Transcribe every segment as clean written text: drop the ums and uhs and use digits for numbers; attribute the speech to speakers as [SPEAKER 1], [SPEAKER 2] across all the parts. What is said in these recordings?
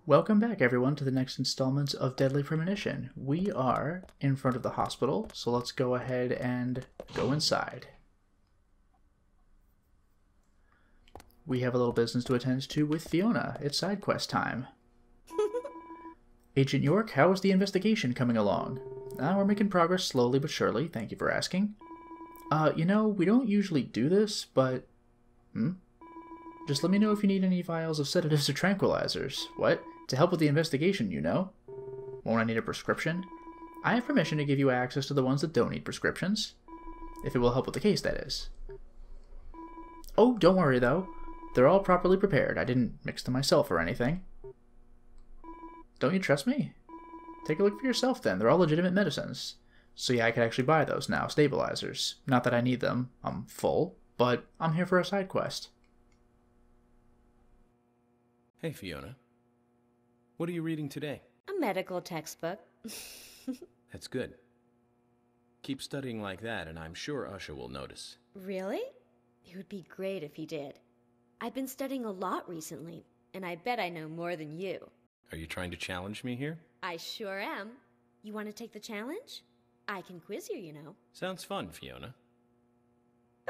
[SPEAKER 1] Welcome back, everyone, to the next installment of Deadly Premonition. We are in front of the hospital, so let's go ahead and go inside. We have a little business to attend to with Fiona. It's side quest time. Agent York, how is the investigation coming along? We're making progress slowly but surely. Thank you for asking. You know, we don't usually do this, but... Just let me know if you need any vials of sedatives or tranquilizers. What? To help with the investigation, you know? Won't I need a prescription? I have permission to give you access to the ones that don't need prescriptions. If it will help with the case, that is. Oh, don't worry, though. They're all properly prepared. I didn't mix them myself or anything. Don't you trust me? Take a look for yourself, then. They're all legitimate medicines. So yeah, I can actually buy those now, stabilizers. Not that I need them. I'm full, but I'm here for a side quest.
[SPEAKER 2] Hey, Fiona. What are you reading today?
[SPEAKER 3] A medical textbook.
[SPEAKER 2] That's good. Keep studying like that, and I'm sure Usha will notice.
[SPEAKER 3] Really? It would be great if he did. I've been studying a lot recently, and I bet I know more than you.
[SPEAKER 2] Are you trying to challenge me here?
[SPEAKER 3] I sure am. You want to take the challenge? I can quiz you, you know.
[SPEAKER 2] Sounds fun, Fiona.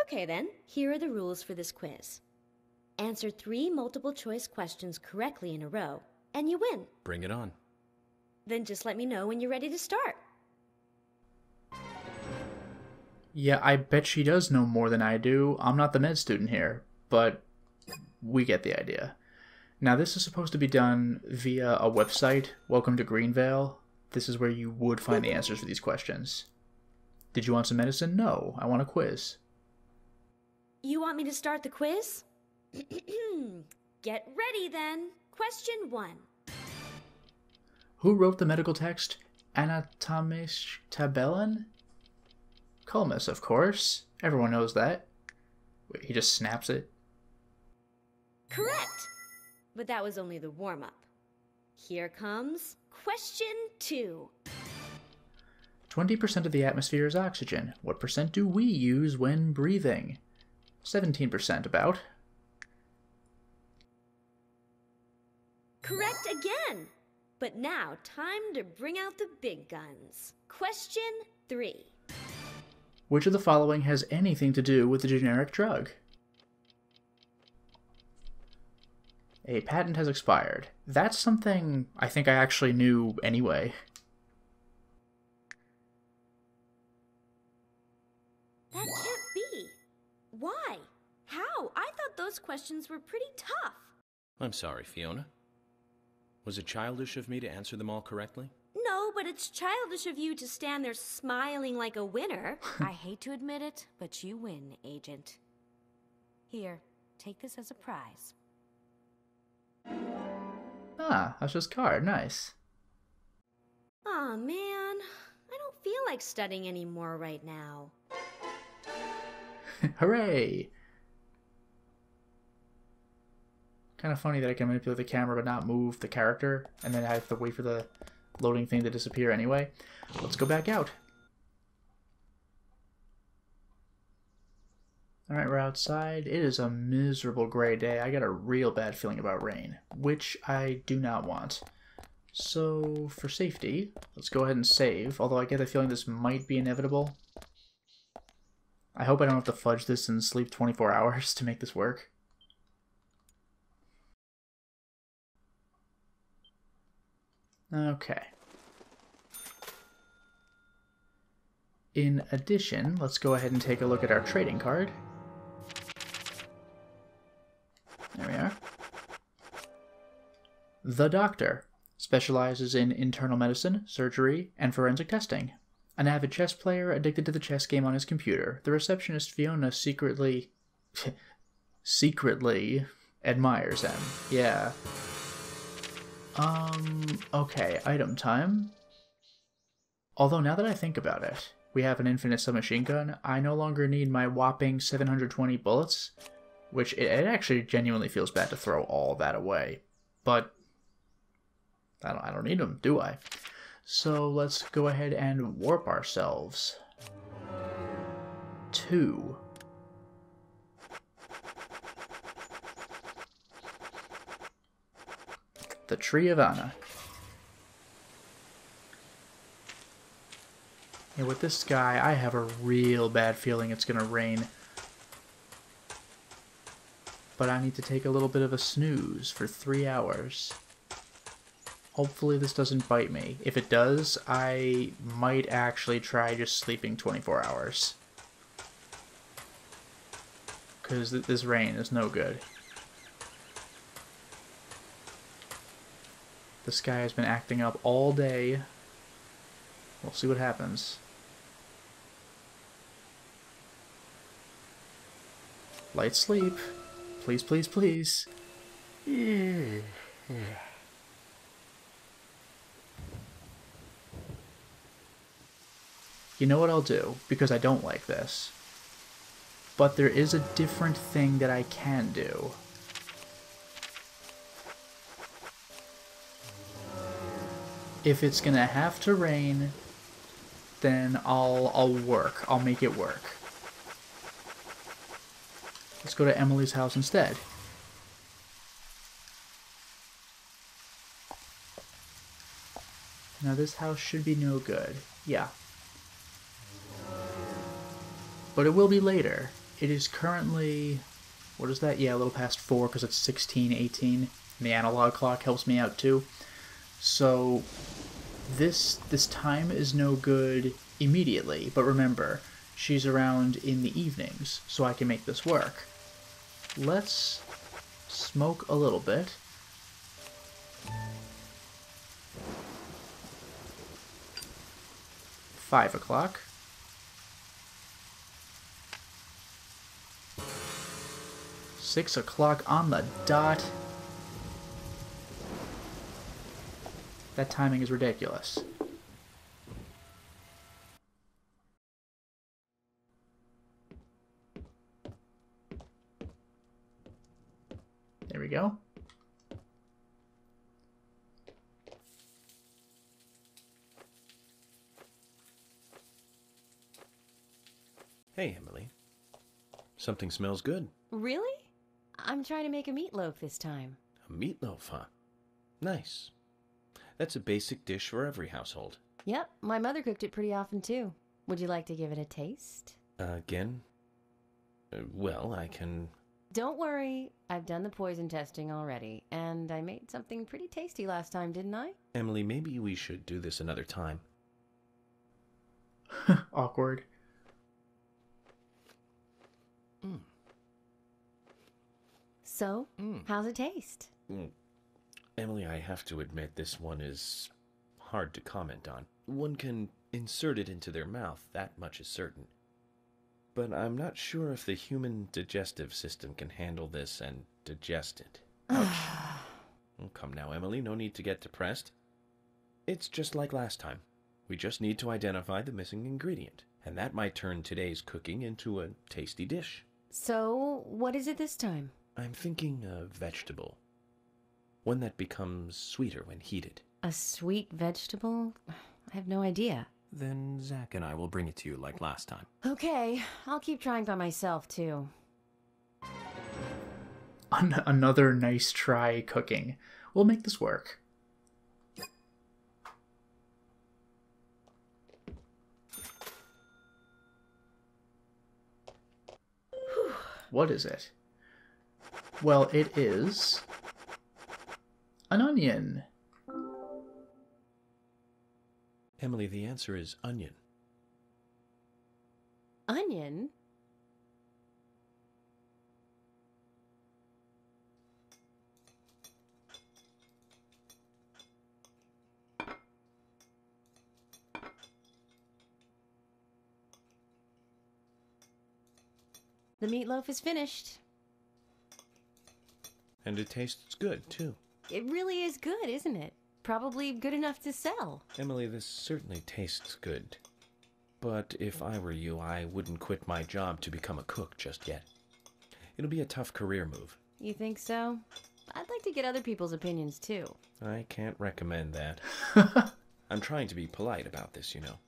[SPEAKER 3] Okay then, here are the rules for this quiz. Answer 3 multiple-choice questions correctly in a row, and you win.
[SPEAKER 2] Bring it on.
[SPEAKER 3] Then just let me know when you're ready to start.
[SPEAKER 1] Yeah, I bet she does know more than I do. I'm not the med student here, but we get the idea. Now, this is supposed to be done via a website, Welcome to Greenvale. This is where you would find the answers for these questions. Did you want some medicine? No, I want a quiz.
[SPEAKER 3] You want me to start the quiz? Get ready then. Question 1.
[SPEAKER 1] Who wrote the medical text Anatomisch Tabellen? Comus, of course. Everyone knows that. Wait, he just snaps it?
[SPEAKER 3] Correct! But that was only the warm-up. Here comes question 2.
[SPEAKER 1] 20% of the atmosphere is oxygen. What percent do we use when breathing? 17% about.
[SPEAKER 3] Correct again! But now, time to bring out the big guns. Question 3.
[SPEAKER 1] Which of the following has anything to do with the generic drug? A patent has expired. That's something I think I actually knew anyway.
[SPEAKER 3] That can't be. Why? How? I thought those questions were pretty tough.
[SPEAKER 2] I'm sorry, Fiona. Was it childish of me to answer them all correctly?
[SPEAKER 3] No, but it's childish of you to stand there smiling like a winner. I hate to admit it, but you win, Agent. Here, take this as a prize.
[SPEAKER 1] Ah, Usha's card. Nice.
[SPEAKER 3] Aw, man. I don't feel like studying anymore right now.
[SPEAKER 1] Hooray! Kind of funny that I can manipulate the camera but not move the character, and then I have to wait for the loading thing to disappear anyway. Let's go back out. Alright, we're outside. It is a miserable gray day. I got a real bad feeling about rain, which I do not want. So, for safety, let's go ahead and save, although I get the feeling this might be inevitable. I hope I don't have to fudge this and sleep 24 hours to make this work. Okay. In addition, let's go ahead and take a look at our trading card. There we are. The Doctor specializes in internal medicine, surgery, and forensic testing. An avid chess player addicted to the chess game on his computer, the receptionist Fiona secretly admires him. Yeah. Okay, item time. Although now that I think about it, we have an infinite submachine gun, I no longer need my whopping 720 bullets, which it actually genuinely feels bad to throw all that away. But I don't need them, do I? So let's go ahead and warp ourselves to The Tree of Anna. Yeah, with this guy, I have a real bad feeling it's gonna rain. But I need to take a little bit of a snooze for 3 hours. Hopefully this doesn't bite me. If it does, I might actually try just sleeping 24 hours. Because this rain is no good. This guy has been acting up all day. We'll see what happens. Light sleep. Please, please, please. You know what I'll do, because I don't like this. But there is a different thing that I can do. If it's gonna have to rain, then I'll work. I'll make it work. Let's go to Emily's house instead. Now this house should be no good. Yeah. But it will be later. It is currently... What is that? Yeah, a little past 4 because it's 16:18. And the analog clock helps me out too. So this time is no good immediately. But remember, she's around in the evenings, so I can make this work. Let's smoke a little bit. $5 o'clock. $6 o'clock on the dot. That timing is ridiculous. There we go.
[SPEAKER 2] Hey, Emily. Something smells good.
[SPEAKER 4] Really? I'm trying to make a meatloaf this time.
[SPEAKER 2] A meatloaf, huh? Nice. That's a basic dish for every household.
[SPEAKER 4] Yep, my mother cooked it pretty often too. Would you like to give it a taste?
[SPEAKER 2] Again? Well, I can...
[SPEAKER 4] Don't worry, I've done the poison testing already, and I made something pretty tasty last time, didn't I?
[SPEAKER 2] Emily, maybe we should do this another time.
[SPEAKER 1] Awkward.
[SPEAKER 4] So, how's it taste?
[SPEAKER 2] Emily, I have to admit this one is hard to comment on. One can insert it into their mouth, that much is certain. But I'm not sure if the human digestive system can handle this and digest it. Ouch. Oh, come now, Emily, no need to get depressed. It's just like last time. We just need to identify the missing ingredient, and that might turn today's cooking into a tasty dish.
[SPEAKER 4] So, what is it this time?
[SPEAKER 2] I'm thinking a vegetable. One that becomes sweeter when heated.
[SPEAKER 4] A sweet vegetable? I have no idea.
[SPEAKER 2] Then Zach and I will bring it to you like last time.
[SPEAKER 4] Okay, I'll keep trying by myself too.
[SPEAKER 1] Another nice try cooking. We'll make this work. What is it? Well, it is an onion.
[SPEAKER 2] Emily, the answer is onion.
[SPEAKER 4] Onion? The meatloaf is finished.
[SPEAKER 2] And it tastes good, too.
[SPEAKER 4] It really is good, isn't it? Probably good enough to sell.
[SPEAKER 2] Emily, this certainly tastes good. But if I were you, I wouldn't quit my job to become a cook just yet. It'll be a tough career move.
[SPEAKER 4] You think so? I'd like to get other people's opinions, too.
[SPEAKER 2] I can't recommend that. I'm trying to be polite about this, you know.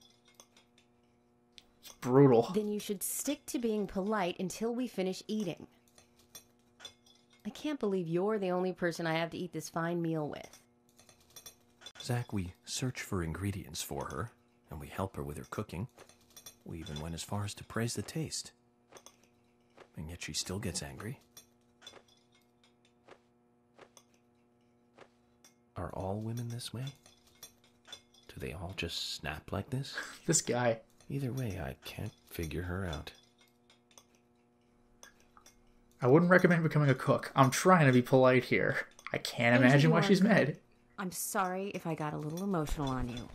[SPEAKER 1] It's brutal.
[SPEAKER 4] Then you should stick to being polite until we finish eating. I can't believe you're the only person I have to eat this fine meal with.
[SPEAKER 5] Zach, we search for ingredients for her, and we help her with her cooking. We even went as far as to praise the taste. And yet she still gets angry. Are all women this way? Do they all just snap like this?
[SPEAKER 1] This guy.
[SPEAKER 2] Either way, I can't figure her out.
[SPEAKER 1] I wouldn't recommend becoming a cook. I'm trying to be polite here. I can't imagine why she's mad.
[SPEAKER 4] I'm sorry if I got a little emotional on you.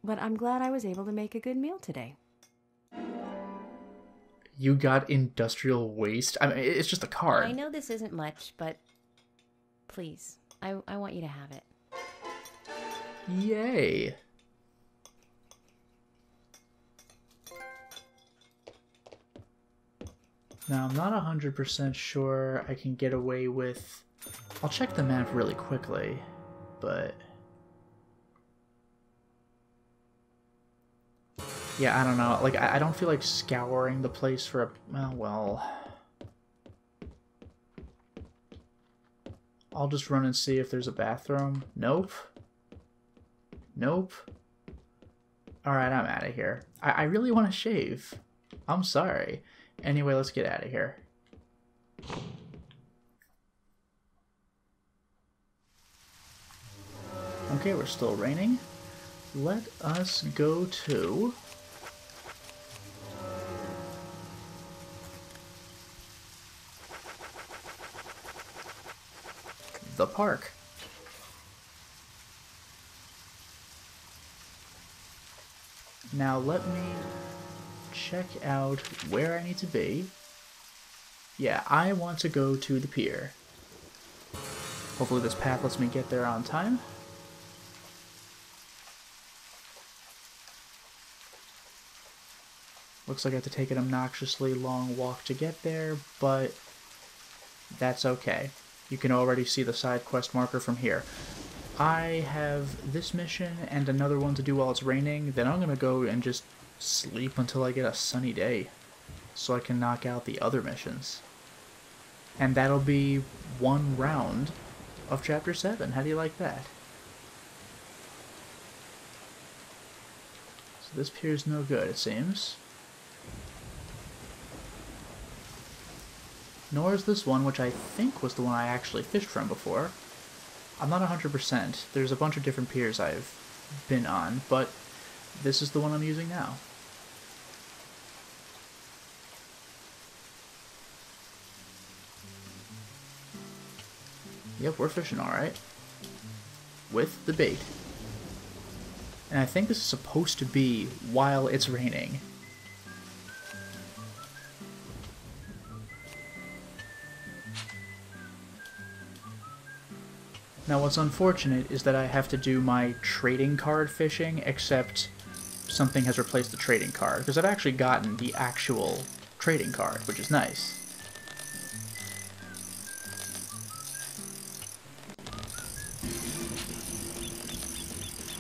[SPEAKER 4] But I'm glad I was able to make a good meal today.
[SPEAKER 1] You got industrial waste? I mean, it's just a card.
[SPEAKER 4] I know this isn't much, but please, I want you to have it.
[SPEAKER 1] Yay. Now, I'm not 100% sure I can get away with... I'll check the map really quickly, but... Yeah, I don't know. Like, I don't feel like scouring the place for a... Well... I'll just run and see if there's a bathroom. Nope. Nope. Alright, I'm out of here. I really want to shave. I'm sorry. Anyway, let's get out of here. Okay, we're still raining. Let us go to... the park. Now let me check out where I need to be. Yeah, I want to go to the pier. Hopefully this path lets me get there on time. Looks like I have to take an obnoxiously long walk to get there, but that's okay. You can already see the side quest marker from here. I have this mission and another one to do while it's raining, then I'm going to go and just sleep until I get a sunny day, so I can knock out the other missions. And that'll be one round of Chapter 7. How do you like that? So this pier's no good, it seems. Nor is this one, which I think was the one I actually fished from before. I'm not 100%. There's a bunch of different piers I've been on, but this is the one I'm using now. Yep, we're fishing alright. With the bait. And I think this is supposed to be while it's raining. Now what's unfortunate is that I have to do my trading card fishing, except something has replaced the trading card, because I've actually gotten the actual trading card, which is nice.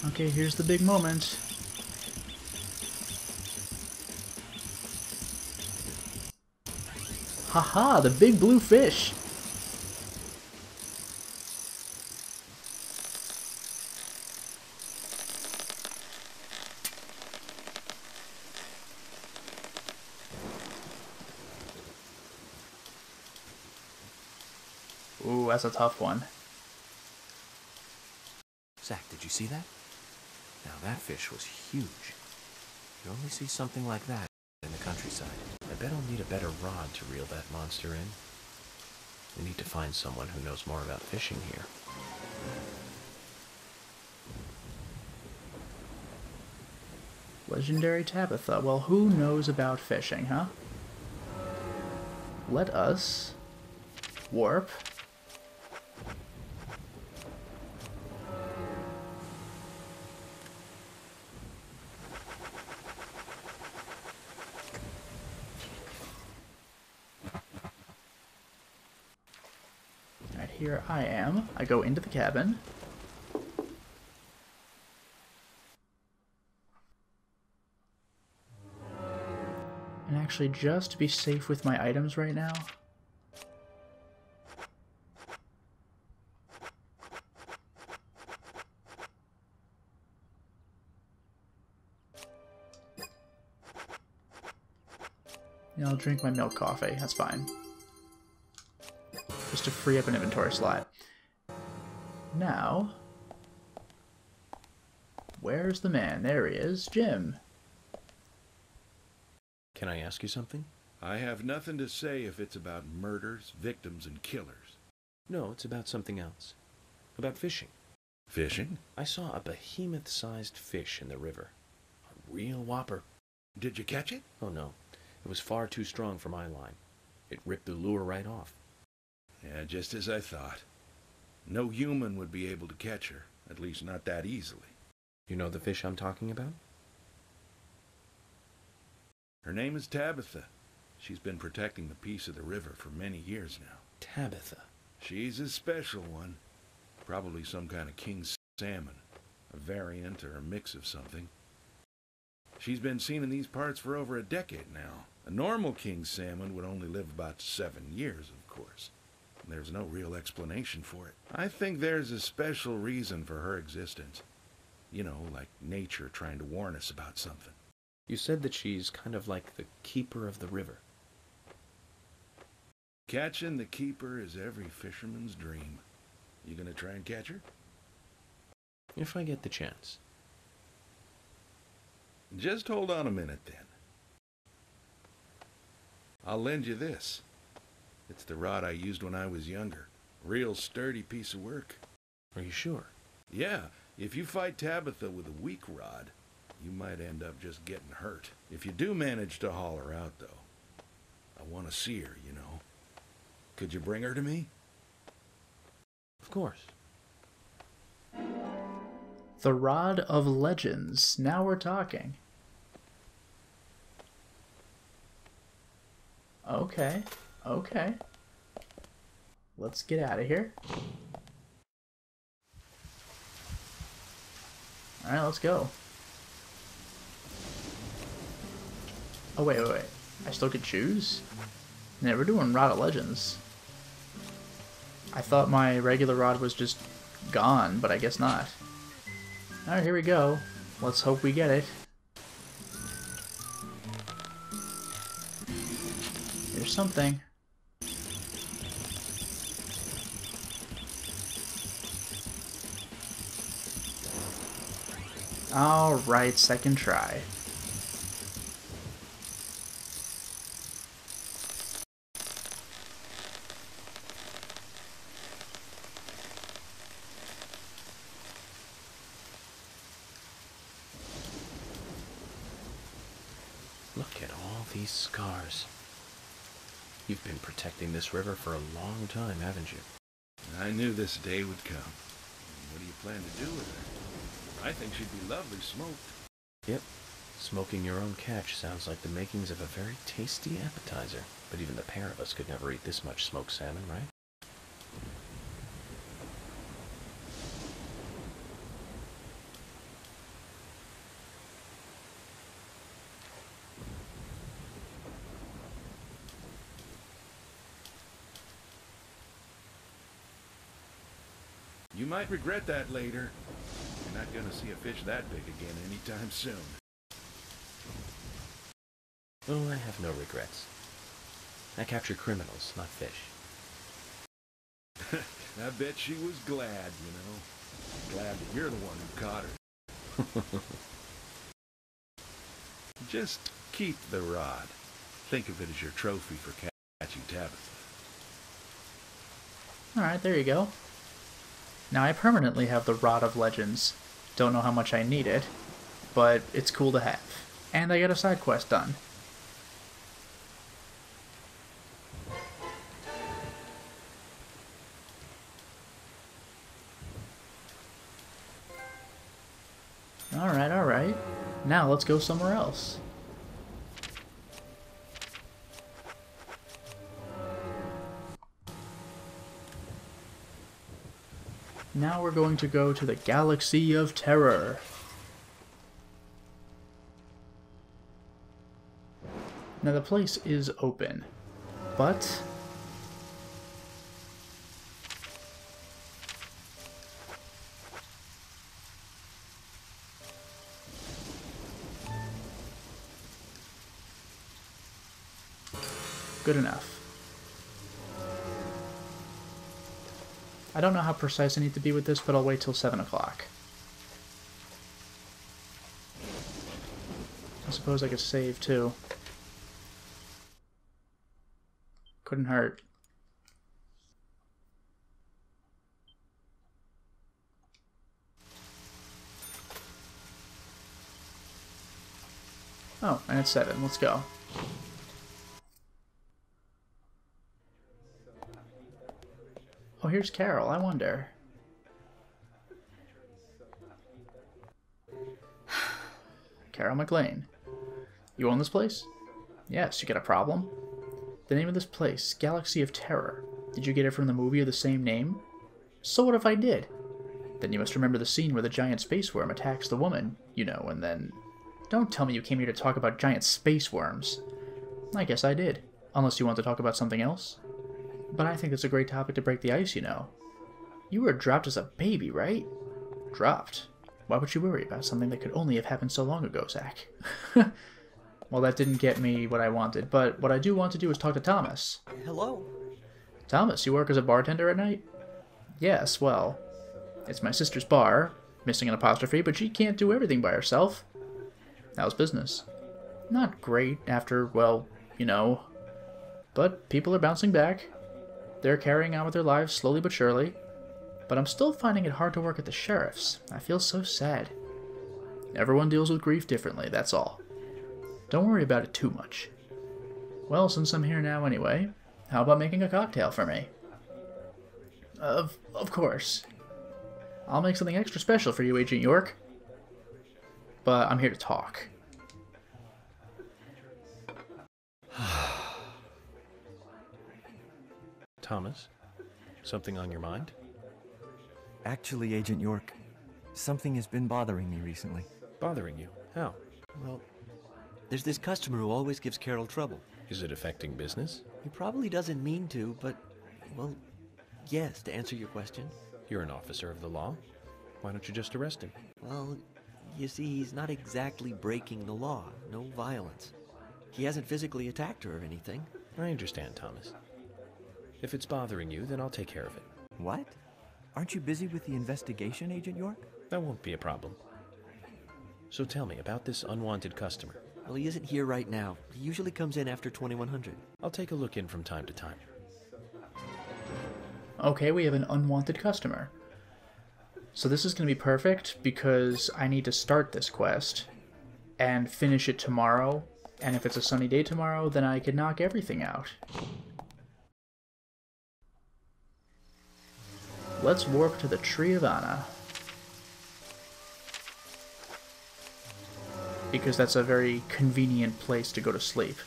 [SPEAKER 1] Okay, here's the big moment. Haha, the big blue fish! Ooh, that's a tough one.
[SPEAKER 5] Zach, did you see that? Now that fish was huge. You only see something like that in the countryside. I bet I'll need a better rod to reel that monster in. We need to find someone who knows more about fishing here.
[SPEAKER 1] Legendary Tabitha. Well, who knows about fishing, huh? Let us warp. Alright, here I am. I go into the cabin. And actually, just to be safe with my items right now, Yeah, I'll drink my milk coffee. That's fine. Just to free up an inventory slot. Now, where's the man? There he is. Jim.
[SPEAKER 2] Can I ask you something?
[SPEAKER 6] I have nothing to say if it's about murders, victims, and killers.
[SPEAKER 2] No, it's about something else. About fishing.
[SPEAKER 6] Fishing?
[SPEAKER 2] I saw a behemoth-sized fish in the river. A real whopper.
[SPEAKER 6] Did you catch it?
[SPEAKER 2] Oh no, it was far too strong for my line. It ripped the lure right off.
[SPEAKER 6] Yeah, just as I thought. No human would be able to catch her, at least not that easily.
[SPEAKER 2] You know the fish I'm talking about?
[SPEAKER 6] Her name is Tabitha. She's been protecting the peace of the river for many years now.
[SPEAKER 2] Tabitha.
[SPEAKER 6] She's a special one. Probably some kind of king salmon. A variant or a mix of something. She's been seen in these parts for over a decade now. A normal king salmon would only live about 7 years, of course. There's no real explanation for it. I think there's a special reason for her existence. You know, like nature trying to warn us about something.
[SPEAKER 2] You said that she's kind of like the keeper of the river.
[SPEAKER 6] Catching the keeper is every fisherman's dream. You gonna try and catch her?
[SPEAKER 2] If I get the chance.
[SPEAKER 6] Just hold on a minute then. I'll lend you this. It's the rod I used when I was younger. Real sturdy piece of work.
[SPEAKER 2] Are you sure?
[SPEAKER 6] Yeah, if you fight Tabitha with a weak rod, you might end up just getting hurt. If you do manage to haul her out, though, I want to see her, you know. Could you bring her to me?
[SPEAKER 2] Of course.
[SPEAKER 1] The Rod of Legends. Now we're talking. Okay. Okay. Let's get out of here. Alright, let's go. Oh, wait. I still could choose? Yeah, we're doing Rod of Legends. I thought my regular rod was just gone, but I guess not. Alright, here we go. Let's hope we get it. Here's something. Alright, second try.
[SPEAKER 2] Look at all these scars. You've been protecting this river for a long time, haven't you?
[SPEAKER 6] I knew this day would come. What do you plan to do with her? I think she'd be lovely smoked.
[SPEAKER 2] Yep. Smoking your own catch sounds like the makings of a very tasty appetizer. But even the pair of us could never eat this much smoked salmon, right?
[SPEAKER 6] You might regret that later. You're not gonna see a fish that big again anytime soon.
[SPEAKER 2] Oh, I have no regrets. I capture criminals, not fish.
[SPEAKER 6] I bet she was glad, you know. Glad that you're the one who caught her. Just keep the rod. Think of it as your trophy for catching Tabitha.
[SPEAKER 1] Alright, there you go. Now I permanently have the Rod of Legends. Don't know how much I need it, but it's cool to have. And I got a side quest done. Alright. Now let's go somewhere else. Now we're going to go to the Galaxy of Terror. Now the place is open, but Good enough. I don't know how precise I need to be with this, but I'll wait till 7 o'clock. I suppose I could save, too. Couldn't hurt. Oh, and it's 7. Let's go. Oh, here's Carol. I wonder. Carol McLean. You own this place? Yes, you got a problem? The name of this place, Galaxy of Terror. Did you get it from the movie of the same name? So what if I did? Then you must remember the scene where the giant space worm attacks the woman, you know, and then... Don't tell me you came here to talk about giant space worms. I guess I did, unless you want to talk about something else. But I think it's a great topic to break the ice, you know. You were dropped as a baby, right? Dropped? Why would you worry about something that could only have happened so long ago, Zach? Well, that didn't get me what I wanted, but what I do want to do is talk to Thomas.
[SPEAKER 7] Hello?
[SPEAKER 1] Thomas, you work as a bartender at night? Yes, well, it's my sister's bar, missing an apostrophe, but she can't do everything by herself. How's business? Not great after, well, you know. But people are bouncing back. They're carrying on with their lives slowly but surely. But I'm still finding it hard to work at the sheriff's. I feel so sad. Everyone deals with grief differently, that's all. Don't worry about it too much. Well, since I'm here now anyway, how about making a cocktail for me? Of course. I'll make something extra special for you, Agent York. But I'm here to talk.
[SPEAKER 2] Thomas, something on your mind?
[SPEAKER 7] Actually, Agent York, something has been bothering me recently.
[SPEAKER 2] Bothering you? How?
[SPEAKER 7] Well, there's this customer who always gives Carol trouble.
[SPEAKER 2] Is it affecting business?
[SPEAKER 7] He probably doesn't mean to, but, well, yes, to answer your question.
[SPEAKER 2] You're an officer of the law. Why don't you just arrest him?
[SPEAKER 7] Well, you see, he's not exactly breaking the law. No violence. He hasn't physically attacked her or anything.
[SPEAKER 2] I understand, Thomas. If it's bothering you, then I'll take care of it.
[SPEAKER 7] What? Aren't you busy with the investigation, Agent York?
[SPEAKER 2] That won't be a problem. So tell me about this unwanted customer.
[SPEAKER 7] Well, he isn't here right now. He usually comes in after 2100.
[SPEAKER 2] I'll take a look in from time to time.
[SPEAKER 1] Okay, we have an unwanted customer. So this is going to be perfect because I need to start this quest and finish it tomorrow. And if it's a sunny day tomorrow, then I can knock everything out. Let's warp to the Tree of Anna. Because that's a very convenient place to go to sleep.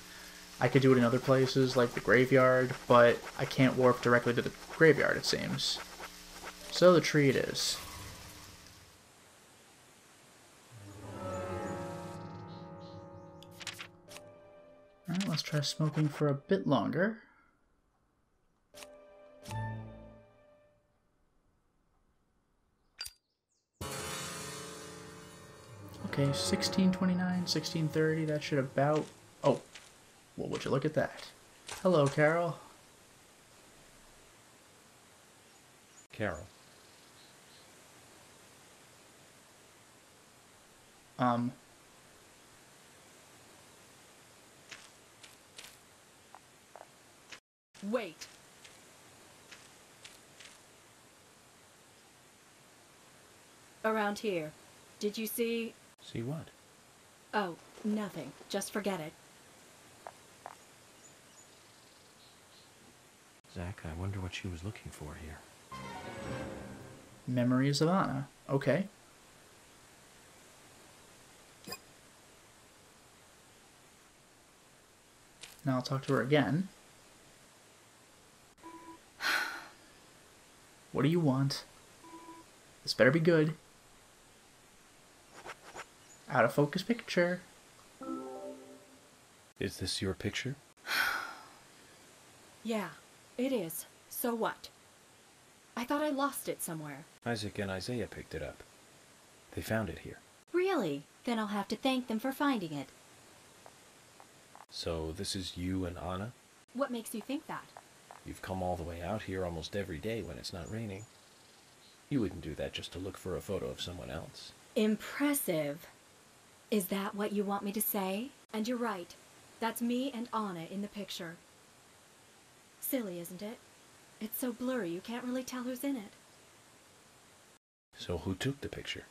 [SPEAKER 1] I could do it in other places, like the graveyard, but I can't warp directly to the graveyard, it seems. So the tree it is. Alright, let's try smoking for a bit longer. Okay, 1629, 1630, that should about... Oh, well, would you look at that. Hello, Carol.
[SPEAKER 2] Carol.
[SPEAKER 8] Wait. Around here. Did you see...
[SPEAKER 2] See what?
[SPEAKER 8] Oh, nothing. Just forget it.
[SPEAKER 5] Zach, I wonder what she was looking for here.
[SPEAKER 1] Memories of Anna. Okay. Now I'll talk to her again. What do you want? This better be good. Out of focus picture.
[SPEAKER 2] Is this your picture?
[SPEAKER 8] Yeah, it is. So what? I thought I lost it somewhere.
[SPEAKER 2] Isaac and Isaiah picked it up. They found it here.
[SPEAKER 3] Really? Then I'll have to thank them for finding it.
[SPEAKER 2] So this is you and Anna?
[SPEAKER 8] What makes you think that?
[SPEAKER 2] You've come all the way out here almost every day when it's not raining. You wouldn't do that just to look for a photo of someone else.
[SPEAKER 8] Impressive. Is that what you want me to say? And you're right. That's me and Anna in the picture. Silly, isn't it? It's so blurry you can't really tell who's in it.
[SPEAKER 2] So who took the picture?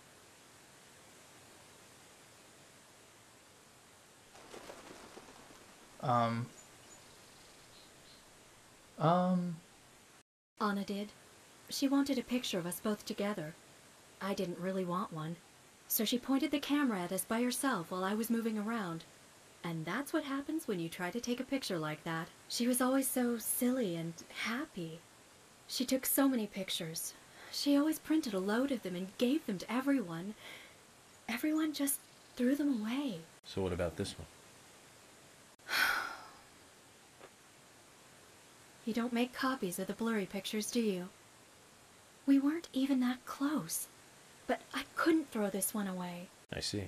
[SPEAKER 8] Anna did. She wanted a picture of us both together. I didn't really want one. So she pointed the camera at us by herself while I was moving around. And that's what happens when you try to take a picture like that. She was always so silly and happy. She took so many pictures. She always printed a load of them and gave them to everyone. Everyone just threw them away.
[SPEAKER 2] So what about this one?
[SPEAKER 8] You don't make copies of the blurry pictures, do you? We weren't even that close. But I couldn't throw this one away.
[SPEAKER 2] I see.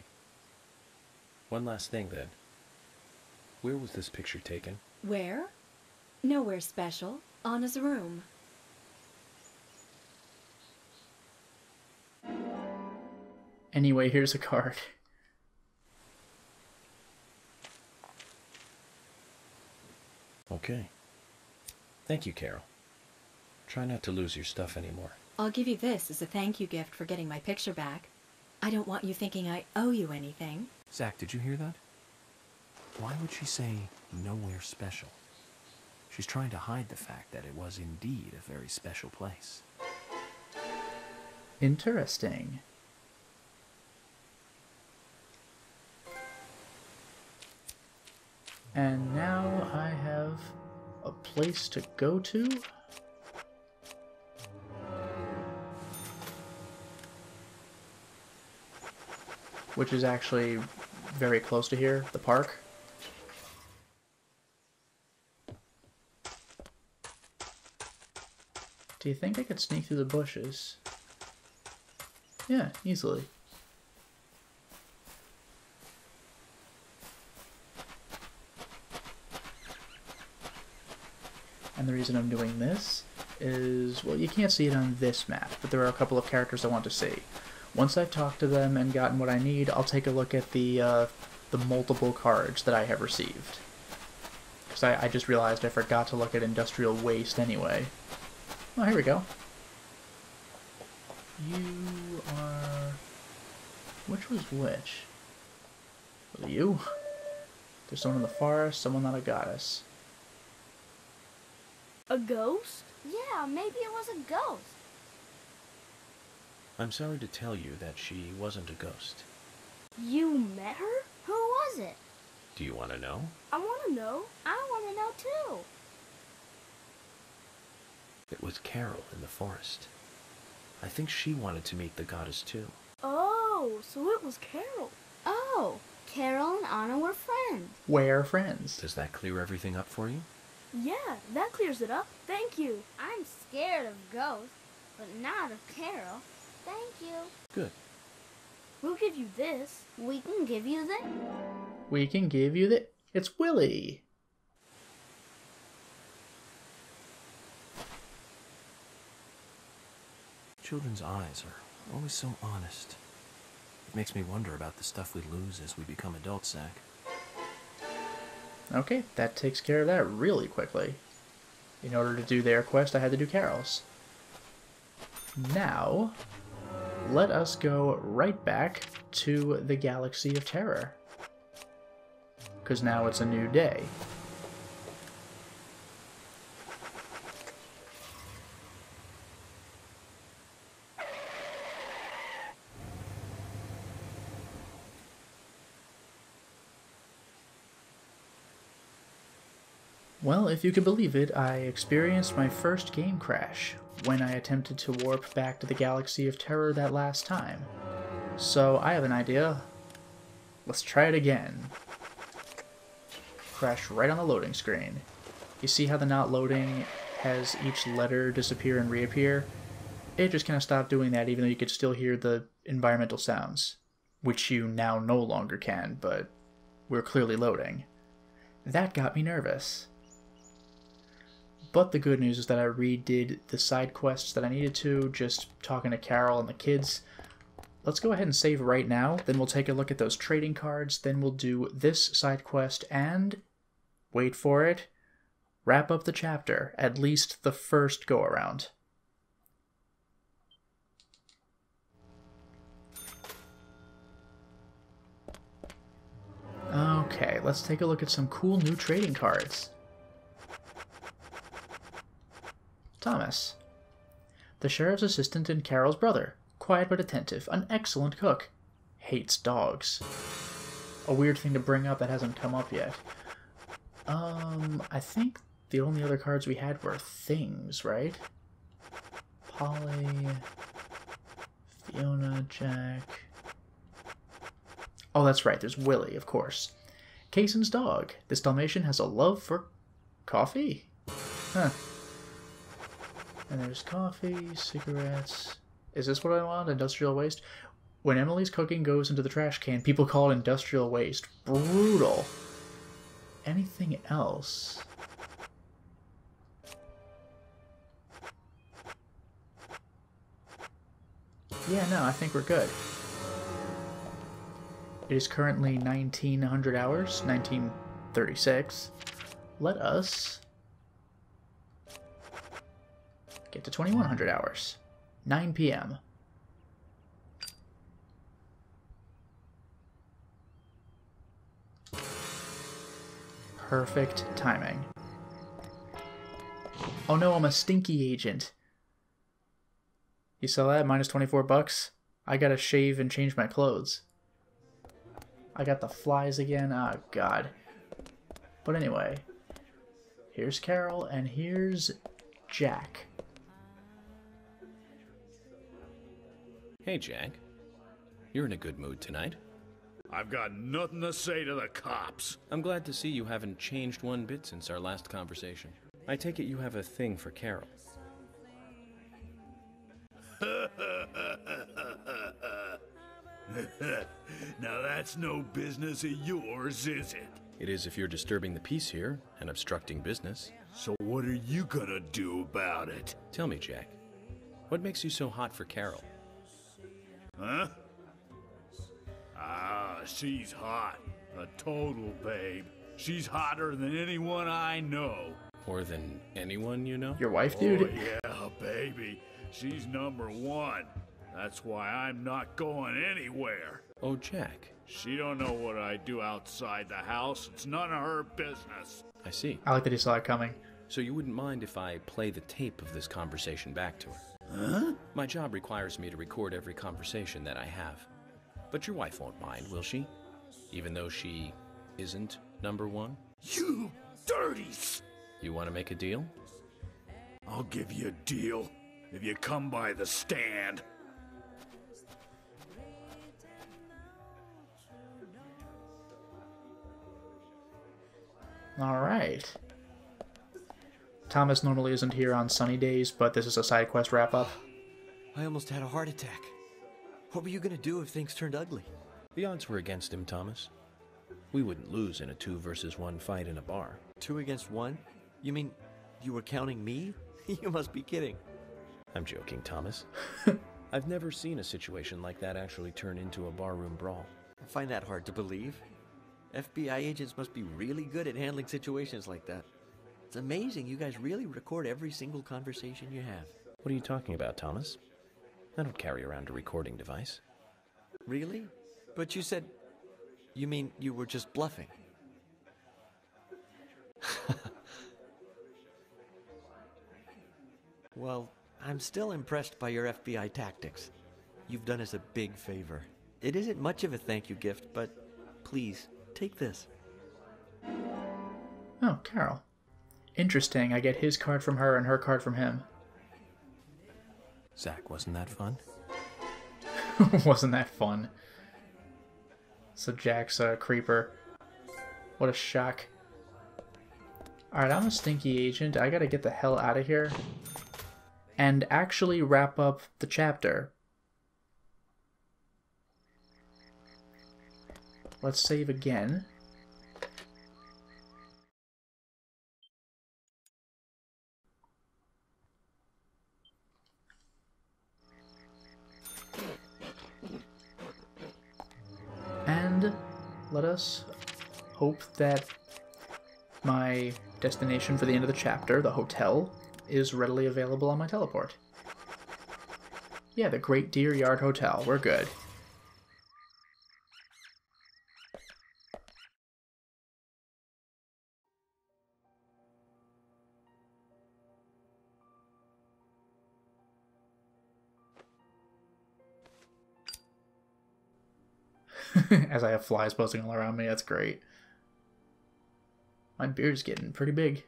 [SPEAKER 2] One last thing, then. Where was this picture taken?
[SPEAKER 8] Where? Nowhere special. Anna's room.
[SPEAKER 1] Anyway, here's a card.
[SPEAKER 2] Okay. Thank you, Carol. Try not to lose your stuff anymore.
[SPEAKER 8] I'll give you this as a thank you gift for getting my picture back. I don't want you thinking I owe you anything.
[SPEAKER 5] Zach, did you hear that? Why would she say nowhere special? She's trying to hide the fact that it was indeed a very special place.
[SPEAKER 1] Interesting. And now I have a place to go to. Which is actually very close to here, the park. Do you think I could sneak through the bushes? Yeah, easily. And the reason I'm doing this is, well, you can't see it on this map, but there are a couple of characters I want to see. Once I've talked to them and gotten what I need, I'll take a look at the multiple cards that I have received. Because I just realized I forgot to look at industrial waste anyway. Oh, here we go. You are... Which was which? Was it you? There's someone in the forest, someone not a goddess.
[SPEAKER 9] A ghost?
[SPEAKER 3] Yeah, maybe it was a ghost.
[SPEAKER 2] I'm sorry to tell you that she wasn't a ghost.
[SPEAKER 9] You met her?
[SPEAKER 3] Who was it?
[SPEAKER 2] Do you want to know?
[SPEAKER 9] I want to know.
[SPEAKER 3] I want to know too.
[SPEAKER 2] It was Carol in the forest. I think she wanted to meet the goddess too.
[SPEAKER 9] Oh, so it was Carol.
[SPEAKER 3] Oh, Carol and Anna were friends.
[SPEAKER 1] We're friends.
[SPEAKER 2] Does that clear everything up for you?
[SPEAKER 9] Yeah, that clears it up. Thank you.
[SPEAKER 3] I'm scared of ghosts, but not of Carol. Thank you.
[SPEAKER 2] Good.
[SPEAKER 9] We'll give you this.
[SPEAKER 3] We can give you this.
[SPEAKER 1] We can give you the... It's Willie!
[SPEAKER 5] Children's eyes are always so honest. It makes me wonder about the stuff we lose as we become adults, Zach.
[SPEAKER 1] Okay, that takes care of that really quickly. In order to do their quest, I had to do Carol's. Now, let us go right back to the Galaxy of Terror. Because now it's a new day. Well, if you can believe it, I experienced my first game crash when I attempted to warp back to the Galaxy of Terror that last time. So I have an idea. Let's try it again. Crash right on the loading screen. You see how the not loading has each letter disappear and reappear? It just kind of stopped doing that even though you could still hear the environmental sounds. Which you now no longer can, but we're clearly loading. That got me nervous. But the good news is that I redid the side quests that I needed to, just talking to Carol and the kids. Let's go ahead and save right now, then we'll take a look at those trading cards, then we'll do this side quest and, wait for it, wrap up the chapter, at least the first go-around. Okay, let's take a look at some cool new trading cards. Thomas. The sheriff's assistant and Carol's brother. Quiet but attentive. An excellent cook. Hates dogs. A weird thing to bring up that hasn't come up yet. I think the only other cards we had were things, right? Polly, Fiona, Jack. Oh, that's right, there's Willie, of course. Kaysen's dog. This Dalmatian has a love for coffee? Huh. And there's coffee, cigarettes. Is this what I want? Industrial waste? When Emily's cooking goes into the trash can, people call it industrial waste. Brutal. Anything else? Yeah, no, I think we're good. It is currently 1900 hours, 1936. Let us get to 2100 hours, 9 p.m. Perfect timing. Oh no, I'm a stinky agent. You saw that? Minus 24 bucks? I gotta shave and change my clothes. I got the flies again. Oh, God. But anyway, here's Carol, and here's Jack.
[SPEAKER 2] Hey, Jack. You're in a good mood tonight.
[SPEAKER 6] I've got nothing to say to the cops.
[SPEAKER 2] I'm glad to see you haven't changed one bit since our last conversation. I take it you have a thing for Carol.
[SPEAKER 6] Now that's no business of yours, is it?
[SPEAKER 2] It is if you're disturbing the peace here and obstructing business.
[SPEAKER 6] So what are you gonna do about it?
[SPEAKER 2] Tell me, Jack, what makes you so hot for Carol?
[SPEAKER 6] Huh? Ah, she's hot. A total babe. She's hotter than anyone I know.
[SPEAKER 2] More than anyone you know?
[SPEAKER 1] Your wife, dude?
[SPEAKER 6] Oh, yeah, baby. She's #1. That's why I'm not going anywhere.
[SPEAKER 2] Oh, Jack.
[SPEAKER 6] She don't know what I do outside the house. It's none of her business.
[SPEAKER 2] I see.
[SPEAKER 1] I like that he saw it coming.
[SPEAKER 2] So you wouldn't mind if I play the tape of this conversation back to her?
[SPEAKER 6] Huh?
[SPEAKER 2] My job requires me to record every conversation that I have. But your wife won't mind, will she? Even though she isn't #1?
[SPEAKER 6] You dirties!
[SPEAKER 2] You want to make a deal?
[SPEAKER 6] I'll give you a deal if you come by the stand.
[SPEAKER 1] Alright. Thomas normally isn't here on sunny days, but this is a side quest wrap-up.
[SPEAKER 7] I almost had a heart attack. What were you gonna do if things turned ugly?
[SPEAKER 2] The odds were against him, Thomas. We wouldn't lose in a 2-versus-1 fight in a bar.
[SPEAKER 7] 2 against 1? You mean you were counting me? You must be kidding.
[SPEAKER 2] I'm joking, Thomas. I've never seen a situation like that actually turn into a barroom brawl.
[SPEAKER 7] I find that hard to believe. FBI agents must be really good at handling situations like that. It's amazing you guys really record every single conversation you have.
[SPEAKER 2] What are you talking about, Thomas? I don't carry around a recording device.
[SPEAKER 7] Really? But you said... You mean you were just bluffing? Well, I'm still impressed by your FBI tactics. You've done us a big favor. It isn't much of a thank you gift, but please, take this.
[SPEAKER 1] Oh, Carol. Interesting, I get his card from her and her card from him.
[SPEAKER 5] Zach, wasn't that fun?
[SPEAKER 1] Wasn't that fun? So Jack's a creeper. What a shock. Alright, I'm a stinky agent. I gotta get the hell out of here. And actually wrap up the chapter. Let's save again. let us hope that my destination for the end of the chapter, the hotel, is readily available on my teleport. Yeah, the Great Deer Yard Hotel. We're good. As I have flies buzzing all around me, that's great. My beard's getting pretty big.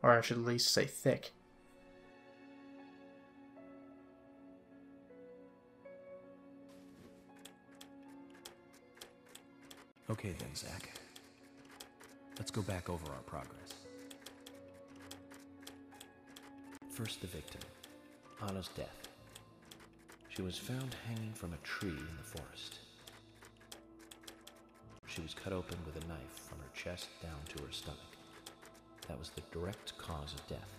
[SPEAKER 1] Or I should at least say thick.
[SPEAKER 5] Okay then, Zach. Let's go back over our progress.
[SPEAKER 2] First, the victim, Anna's death. She was found hanging from a tree in the forest. She was cut open with a knife from her chest down to her stomach. That was the direct cause of death.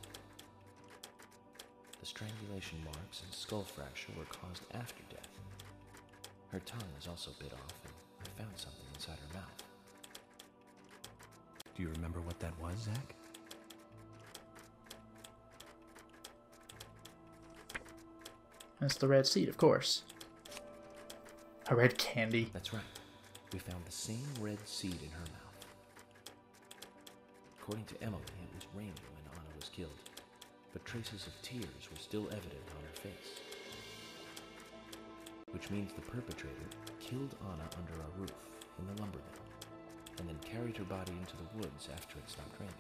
[SPEAKER 2] The strangulation marks and skull fracture were caused after death. Her tongue was also bit off, and I found something inside her mouth.
[SPEAKER 5] Do you remember what that was, Zach?
[SPEAKER 1] That's the red seed, of course. A red candy.
[SPEAKER 2] That's right. We found the same red seed in her mouth. According to Emily, it was raining when Anna was killed, but traces of tears were still evident on her face. Which means the perpetrator killed Anna under a roof in the lumber mill, and then carried her body into the woods after it stopped raining.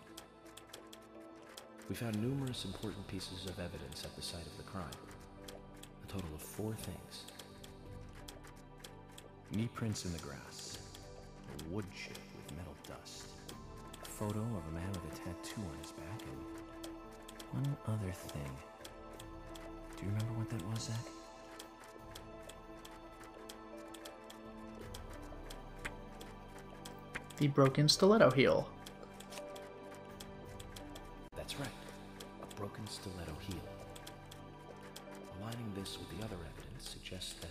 [SPEAKER 2] We found numerous important pieces of evidence at the site of the crime. A total of 4 things.
[SPEAKER 5] Knee prints in the grass, a wood chip with metal dust, a photo of a man with a tattoo on his back, and one other thing. Do you remember what that was, Zach?
[SPEAKER 1] The broken stiletto heel.
[SPEAKER 2] That's right, a broken stiletto heel. Aligning this with the other evidence suggests that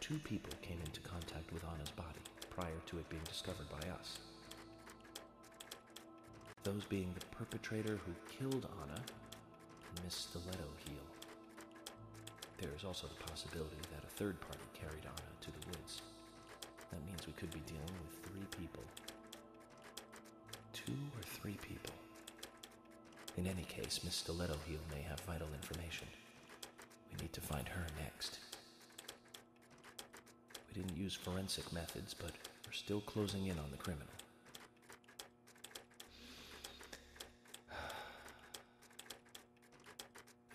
[SPEAKER 2] 2 people came into contact with Anna's body prior to it being discovered by us. Those being the perpetrator who killed Anna and Miss Stiletto Heel. There is also the possibility that a third party carried Anna to the woods. That means we could be dealing with 3 people. 2 or 3 people. In any case, Miss Stiletto Heel may have vital information. We need to find her next. We didn't use forensic methods, but we're still closing in on the criminal.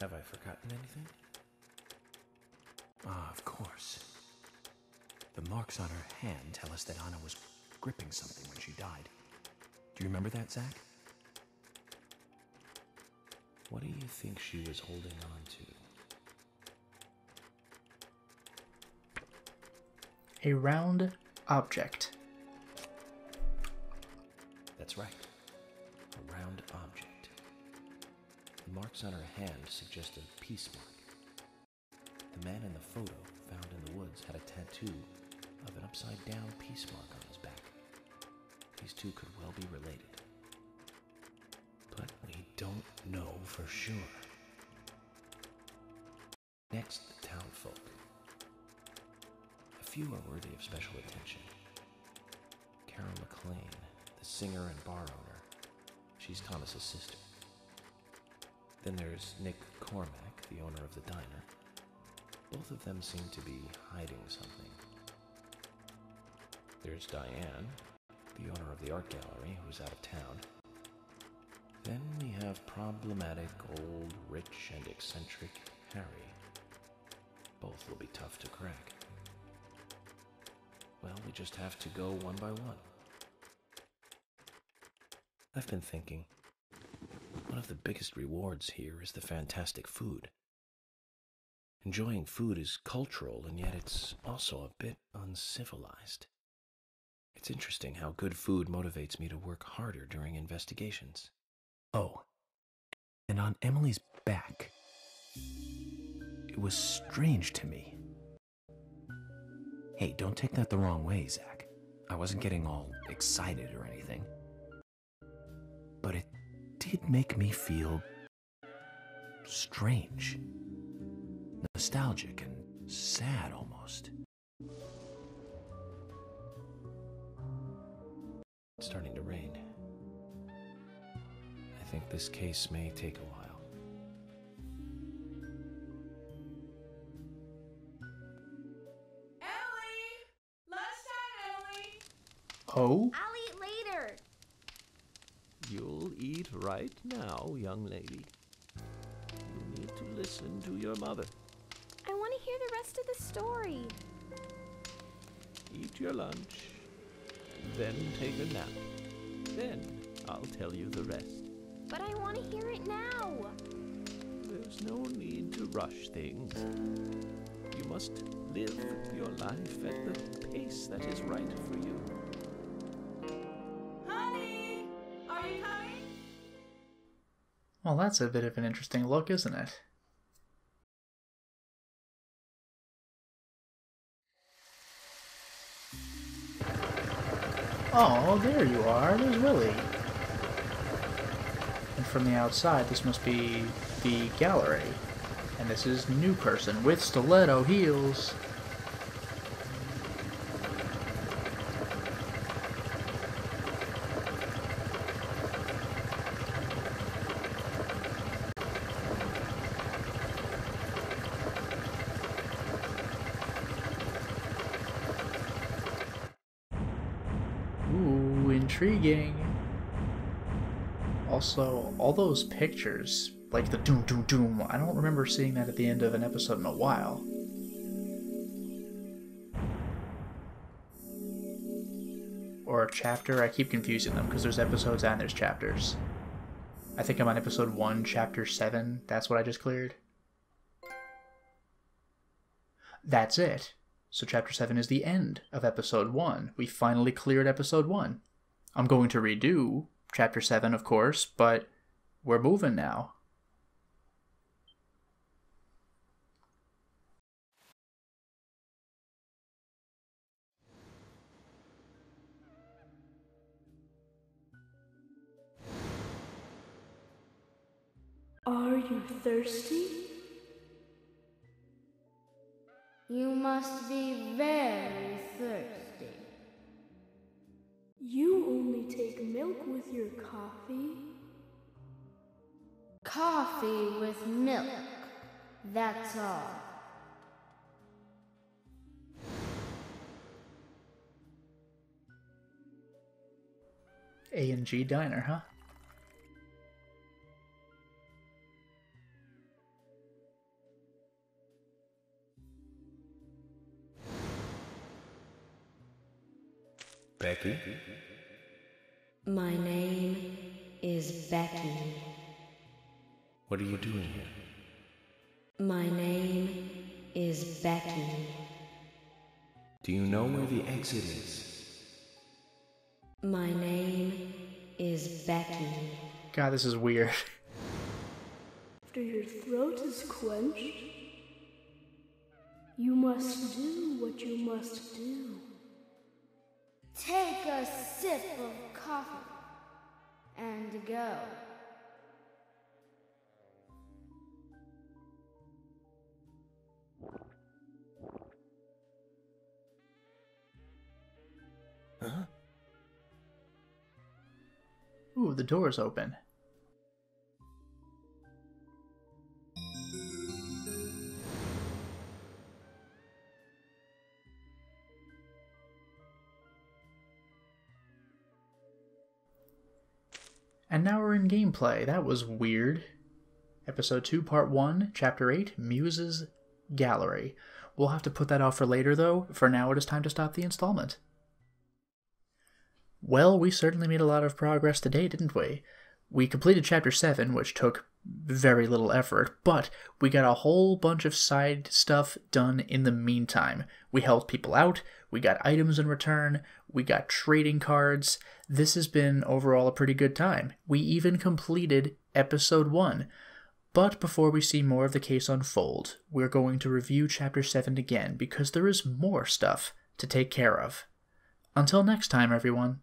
[SPEAKER 2] Have I forgotten anything?
[SPEAKER 5] Ah, of course. The marks on her hand tell us that Anna was gripping something when she died. Do you remember that, Zach?
[SPEAKER 2] What do you think she was holding on to?
[SPEAKER 1] A round object.
[SPEAKER 2] That's right. A round object. The marks on her hand suggest a peace mark. The man in the photo found in the woods had a tattoo of an upside-down peace mark on his back. These 2 could well be related. But we don't know for sure. Next, the townfolk. A few are worthy of special attention. Carol McLean, the singer and bar owner. She's Thomas's sister. Then there's Nick Cormack, the owner of the diner. Both of them seem to be hiding something. There's Diane, the owner of the art gallery, who's out of town. Then we have problematic, old, rich, and eccentric Harry. Both will be tough to crack. Well, we just have to go one by one. I've been thinking, one of the biggest rewards here is the fantastic food. Enjoying food is cultural, and yet it's also a bit uncivilized. It's interesting how good food motivates me to work harder during investigations.
[SPEAKER 5] Oh, and on Emily's back, it was strange to me. Hey, don't take that the wrong way, Zach. I wasn't getting all excited or anything. But it did make me feel strange. Nostalgic and sad almost.
[SPEAKER 2] It's starting to rain. I think this case may take a while.
[SPEAKER 1] Oh?
[SPEAKER 3] I'll eat later.
[SPEAKER 7] You'll eat right now, young lady. You need to listen to your mother.
[SPEAKER 3] I want to hear the rest of the story.
[SPEAKER 7] Eat your lunch, and then take a nap. Then I'll tell you the rest.
[SPEAKER 3] But I want to hear it now.
[SPEAKER 7] There's no need to rush things. You must live your life at the pace that is right for you.
[SPEAKER 1] Well, that's a bit of an interesting look, isn't it? Oh, there you are. There's Willie. And from the outside, this must be the gallery. And this is new person with stiletto heels. Ooh, intriguing. Also, all those pictures, like the doom doom doom, I don't remember seeing that at the end of an episode in a while. Or a chapter, I keep confusing them because there's episodes and there's chapters. I think I'm on episode 1, chapter 7, that's what I just cleared. That's it. So chapter 7 is the end of episode 1. We finally cleared episode 1. I'm going to redo chapter 7, of course, but we're moving now.
[SPEAKER 9] Are you thirsty?
[SPEAKER 10] You must be very thirsty.
[SPEAKER 9] You only take milk with your coffee?
[SPEAKER 10] Coffee with milk, that's all.
[SPEAKER 1] A&G Diner, huh?
[SPEAKER 5] Becky?
[SPEAKER 3] My name is Becky.
[SPEAKER 5] What are you doing here?
[SPEAKER 3] My name is Becky.
[SPEAKER 5] Do you know where the exit is?
[SPEAKER 3] My name is Becky.
[SPEAKER 1] God, this is weird.
[SPEAKER 9] After your throat is quenched, you must do what you must do.
[SPEAKER 10] Take a sip of coffee and go.
[SPEAKER 5] Huh?
[SPEAKER 1] Ooh, the door's open. And now we're in gameplay. That was weird. Episode 2, Part 1, Chapter 8, Muse's Gallery. We'll have to put that off for later, though. For now, it is time to stop the installment. Well, we certainly made a lot of progress today, didn't we? We completed Chapter 7, which took very little effort, but we got a whole bunch of side stuff done in the meantime. We helped people out, we got items in return, we got trading cards. This has been overall a pretty good time. We even completed Episode 1. But before we see more of the case unfold, we're going to review Chapter 7 again, because there is more stuff to take care of. Until next time, everyone.